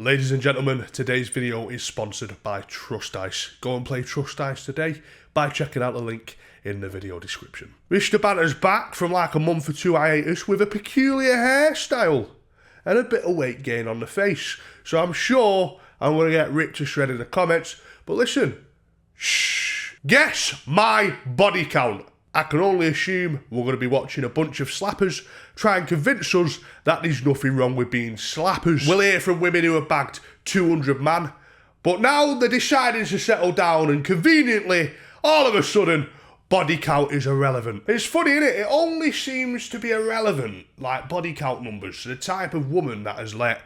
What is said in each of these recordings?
Ladies and gentlemen, today's video is sponsored by Trust Dice. Go and play Trust Dice today by checking out the link in the video description. Mr. Banter's back from like a month or two hiatus with a peculiar hairstyle and a bit of weight gain on the face. So I'm sure I'm going to get ripped to shred in the comments. But listen, shh. Guess my body count. I can only assume we're going to be watching a bunch of slappers try and convince us that there's nothing wrong with being slappers. We'll hear from women who have bagged 200 man, but now they're deciding to settle down and conveniently, all of a sudden, body count is irrelevant. It's funny, isn't it? It only seems to be irrelevant, like body count numbers, to the type of woman that has let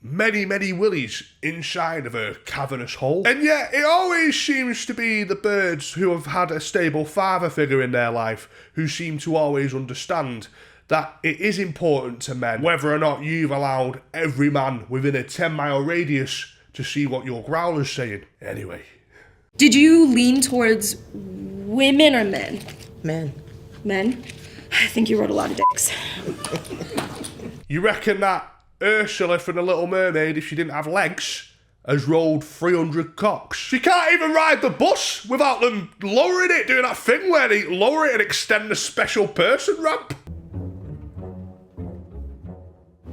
many, many willies inside of a cavernous hole. And yet, it always seems to be the birds who have had a stable father figure in their life who seem to always understand that it is important to men whether or not you've allowed every man within a 10-mile radius to see what your growler's saying. Anyway. Did you lean towards women or men? Men. Men? I think you rode a lot of dicks. You reckon that Ursula from The Little Mermaid, if she didn't have legs, has rolled 300 cocks? She can't even ride the bus without them lowering it, doing that thing where they lower it and extend the special person ramp.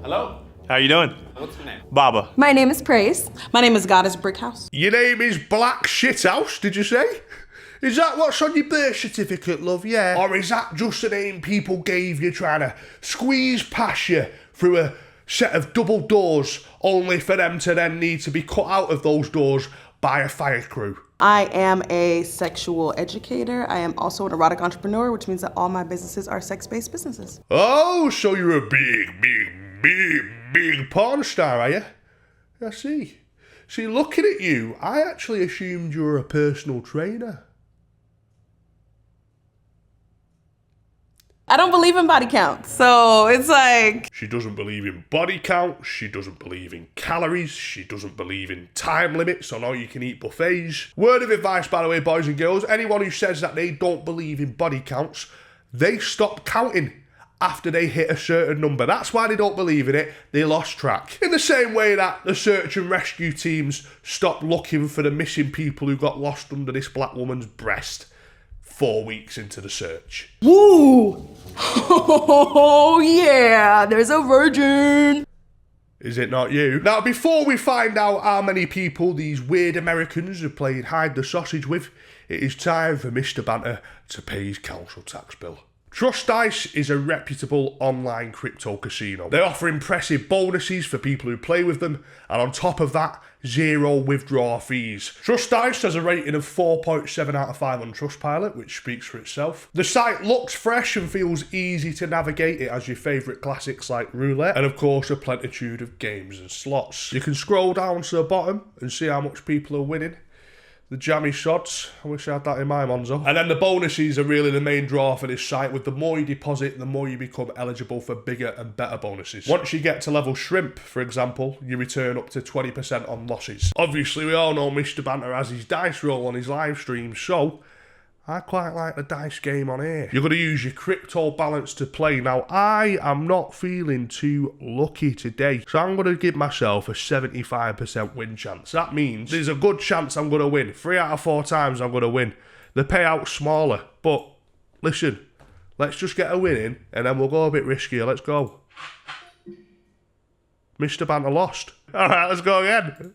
Hello? How you doing? What's your name? Baba. My name is Praise. My name is Goddess Brickhouse. Your name is Black Shithouse, did you say? Is that what's on your birth certificate, love, yeah? Or is that just a name people gave you trying to squeeze past you through a set of double doors, only for them to then need to be cut out of those doors by a fire crew? I am a sexual educator. I am also an erotic entrepreneur, which means that all my businesses are sex-based businesses. Oh, so you're a big porn star, are you? I see. See, looking at you, I actually assumed you were a personal trainer. I don't believe in body count, so it's like... She doesn't believe in body count, she doesn't believe in calories, she doesn't believe in time limits on all-you-can-eat buffets. Word of advice, by the way, boys and girls, anyone who says that they don't believe in body counts, they stop counting after they hit a certain number. That's why they don't believe in it, they lost track. In the same way that the search and rescue teams stopped looking for the missing people who got lost under this black woman's breast 4 weeks into the search. Woo! Oh yeah, there's a virgin. Is it not you? Now, before we find out how many people these weird Americans have played hide the sausage with, it is time for Mr. Banter to pay his council tax bill. Trust Dice is a reputable online crypto casino. They offer impressive bonuses for people who play with them, and on top of that, 0 withdrawal fees. Trust Dice has a rating of 4.7 out of 5 on Trustpilot, which speaks for itself. The site looks fresh and feels easy to navigate. It has your favourite classics like roulette, and of course a plenitude of games and slots. You can scroll down to the bottom and see how much people are winning. The jammy shots, I wish I had that in my Monzo. And then the bonuses are really the main draw for this site. With the more you deposit, the more you become eligible for bigger and better bonuses. Once you get to level shrimp, for example, you return up to 20% on losses. Obviously, we all know Mr. Banter has his dice roll on his live stream, so I quite like the dice game on here. You're going to use your crypto balance to play. Now, I am not feeling too lucky today, so I'm going to give myself a 75% win chance. That means there's a good chance I'm going to win. 3 out of 4 times I'm going to win. The payout's smaller, but listen, let's just get a win in, and then we'll go a bit riskier. Let's go. Mr. Banter lost. All right, let's go again.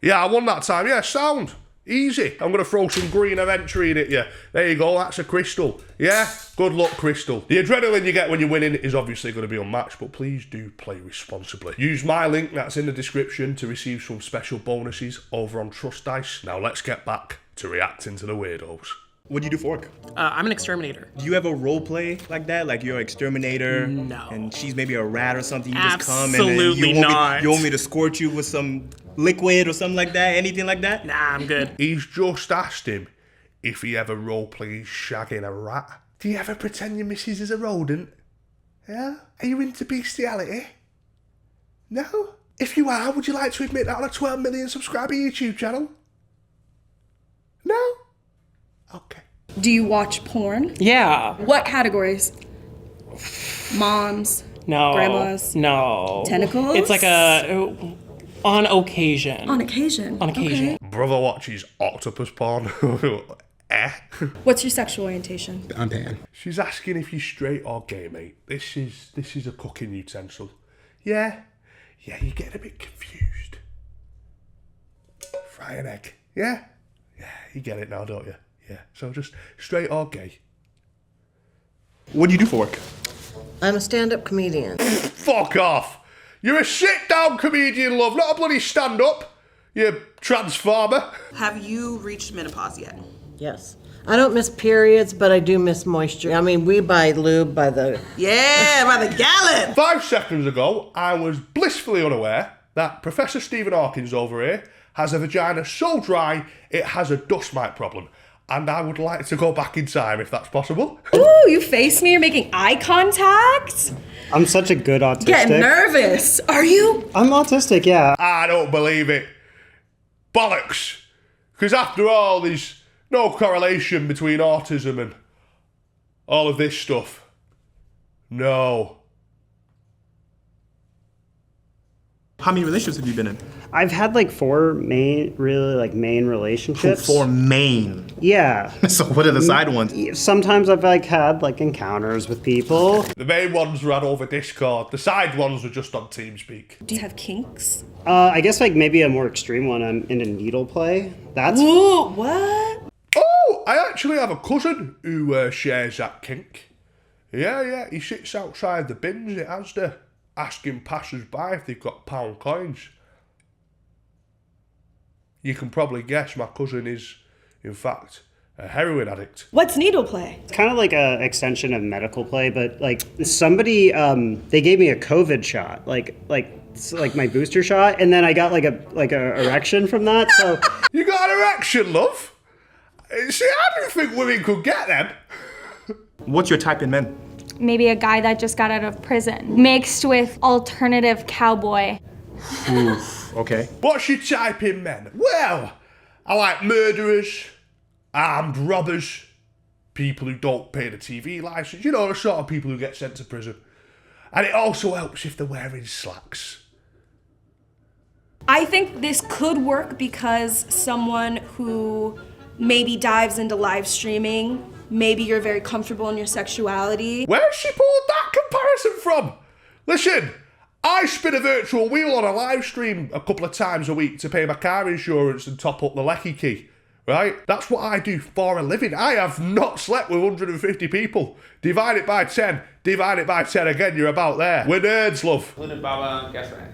Yeah, I won that time. Yeah, sound. Easy. I'm going to throw some green entry in at you. There you go, that's a crystal. Yeah, good luck, crystal. The adrenaline you get when you're winning is obviously going to be unmatched, but please do play responsibly. Use my link that's in the description to receive some special bonuses over on Trust Dice. Now let's get back to reacting to the weirdos. What do you do for work? I'm an exterminator. Do you ever role play like that? Like you're an exterminator? No. And she's maybe a rat or something? You just come and Absolutely then not. you want me to squirt you with some liquid or something like that? Anything like that? Nah, I'm good. He's just asked him if he ever roleplays shagging a rat. Do you ever pretend your missus is a rodent? Yeah? Are you into bestiality? No? If you are, would you like to admit that on a 12 million subscriber YouTube channel? No? Okay. Do you watch porn? Yeah. What categories? Moms? No. Grandmas? No. Tentacles? It's like On occasion. On occasion. On occasion. Okay. Brother watches octopus porn. What's your sexual orientation? I'm pan. She's asking if you're straight or gay, mate. This is a cooking utensil. Yeah, you're getting a bit confused. Fry an egg. Yeah, you get it now, don't you? Yeah. So just straight or gay. What do you do for work? I'm a stand-up comedian. Fuck off. You're a sit-down comedian, love, not a bloody stand-up. You transformer. Have you reached menopause yet? Yes. I don't miss periods, but I do miss moisture. I mean, we buy lube by the... Yeah, by the gallon. 5 seconds ago, I was blissfully unaware that Professor Stephen Hawkins over here has a vagina so dry it has a dust mite problem. And I would like to go back in time if that's possible. Ooh, you face me, you're making eye contact? I'm such a good autistic. Get nervous. Are you? I'm autistic, yeah. I don't believe it. Bollocks. Because after all, there's no correlation between autism and all of this stuff. No. How many relationships have you been in? I've had like 4 main relationships. For Maine. Yeah. So what are the side ones? Sometimes I've like had like encounters with people. The main ones ran over Discord. The side ones were just on TeamSpeak. Do you have kinks? I guess like maybe a more extreme one. I'm into needle play. That's Ooh, what? Oh, I actually have a cousin who shares that kink. Yeah, he sits outside the bins at Asda, asking passers-by if they've got pound coins. You can probably guess my cousin is, in fact, a heroin addict. What's needle play? It's kind of like a extension of medical play, but like somebody, they gave me a COVID shot, like my booster shot, and then I got like a erection from that. So You got an erection, love? See, I didn't think women could get them. What's your type in men? Maybe a guy that just got out of prison, mixed with alternative cowboy. Okay. What's your type in men? Well, I like murderers, armed robbers, people who don't pay the TV license, you know, the sort of people who get sent to prison. And it also helps if they're wearing slacks. I think this could work because someone who maybe dives into live streaming, maybe you're very comfortable in your sexuality. Where's she pulled that comparison from? Listen, I spin a virtual wheel on a live stream a couple of times a week to pay my car insurance and top up the Lecky key, right? That's what I do for a living. I have not slept with 150 people. Divide it by 10, divide it by 10 again, you're about there. We're nerds, love. Baba, guess right.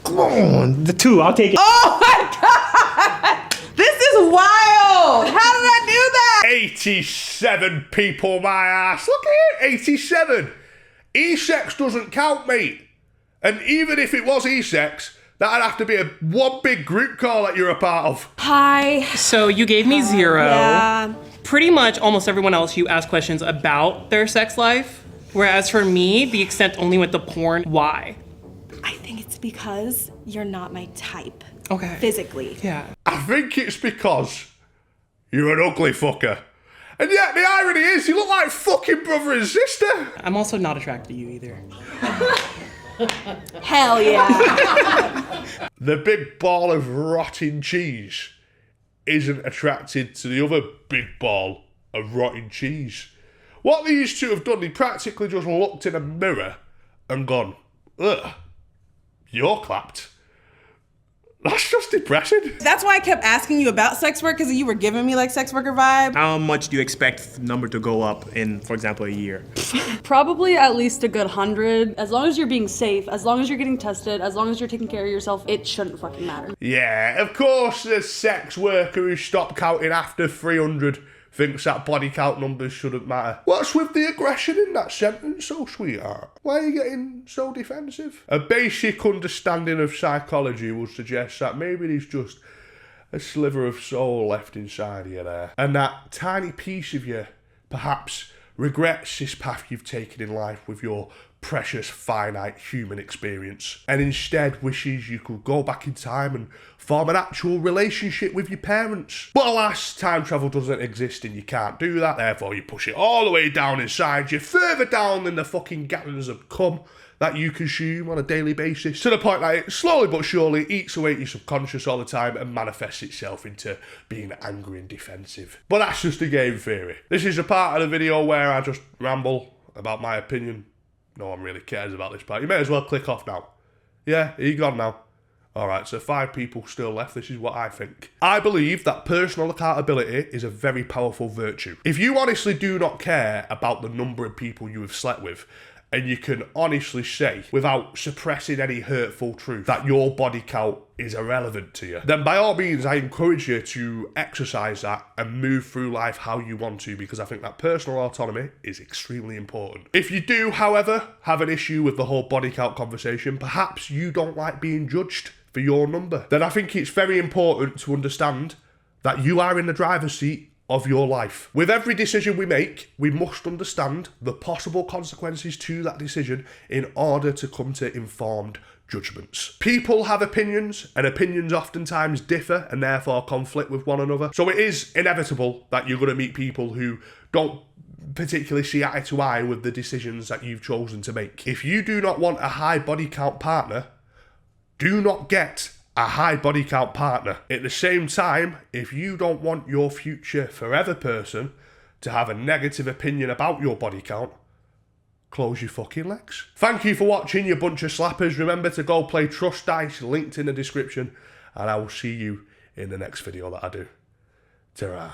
Come on, the 2, I'll take it. Oh my God! This is wild! How did I do that? 87 people, my ass. Look here, 87. E-sex doesn't count, mate. And even if it was e-sex, that'd have to be one big group call that you're a part of. Hi. So you gave me 0. Yeah. Pretty much almost everyone else you ask questions about their sex life. Whereas for me, the extent only went to porn. Why? I think it's because you're not my type. Okay. Physically. Yeah. I think it's because you're an ugly fucker. And yet the irony is you look like fucking brother and sister. I'm also not attracted to you either. Hell yeah. The big ball of rotting cheese isn't attracted to the other big ball of rotting cheese. What these two have done, they practically just looked in a mirror and gone, ugh, you're clapped. That's just depressing. That's why I kept asking you about sex work, because you were giving me like sex worker vibe. How much do you expect the number to go up in, for example, a year? Probably at least a good 100. As long as you're being safe, as long as you're getting tested, as long as you're taking care of yourself, it shouldn't fucking matter. Yeah, of course the sex worker who stopped counting after 300 thinks that body count numbers shouldn't matter. What's with the aggression in that sentence, so sweetheart? Why are you getting so defensive? A basic understanding of psychology would suggest that maybe there's just a sliver of soul left inside of you there. And that tiny piece of you perhaps regrets this path you've taken in life with your precious finite human experience, and instead wishes you could go back in time and form an actual relationship with your parents. But alas, time travel doesn't exist and you can't do that, therefore you push it all the way down inside you, further down than the fucking gallons of cum that you consume on a daily basis, to the point that it slowly but surely eats away at your subconscious all the time and manifests itself into being angry and defensive. But that's just a game theory. This is a part of the video where I just ramble about my opinion. No one really cares about this part. You may as well click off now. Yeah, are you gone now? Alright, so 5 people still left. This is what I think. I believe that personal accountability is a very powerful virtue. If you honestly do not care about the number of people you have slept with, and you can honestly say, without suppressing any hurtful truth, that your body count is irrelevant to you, then by all means I encourage you to exercise that and move through life how you want to, because I think that personal autonomy is extremely important. If you do, however, have an issue with the whole body count conversation, perhaps you don't like being judged for your number, then I think it's very important to understand that you are in the driver's seat of your life. With every decision we make, we must understand the possible consequences to that decision in order to come to informed judgments. People have opinions, and opinions oftentimes differ and therefore conflict with one another. So it is inevitable that you're going to meet people who don't particularly see eye to eye with the decisions that you've chosen to make. If you do not want a high body count partner, do not get a high body count partner. At the same time, if you don't want your future forever person to have a negative opinion about your body count, close your fucking legs. Thank you for watching, you bunch of slappers. Remember to go play Trust Dice, linked in the description, and I will see you in the next video that I do. Ta-ra.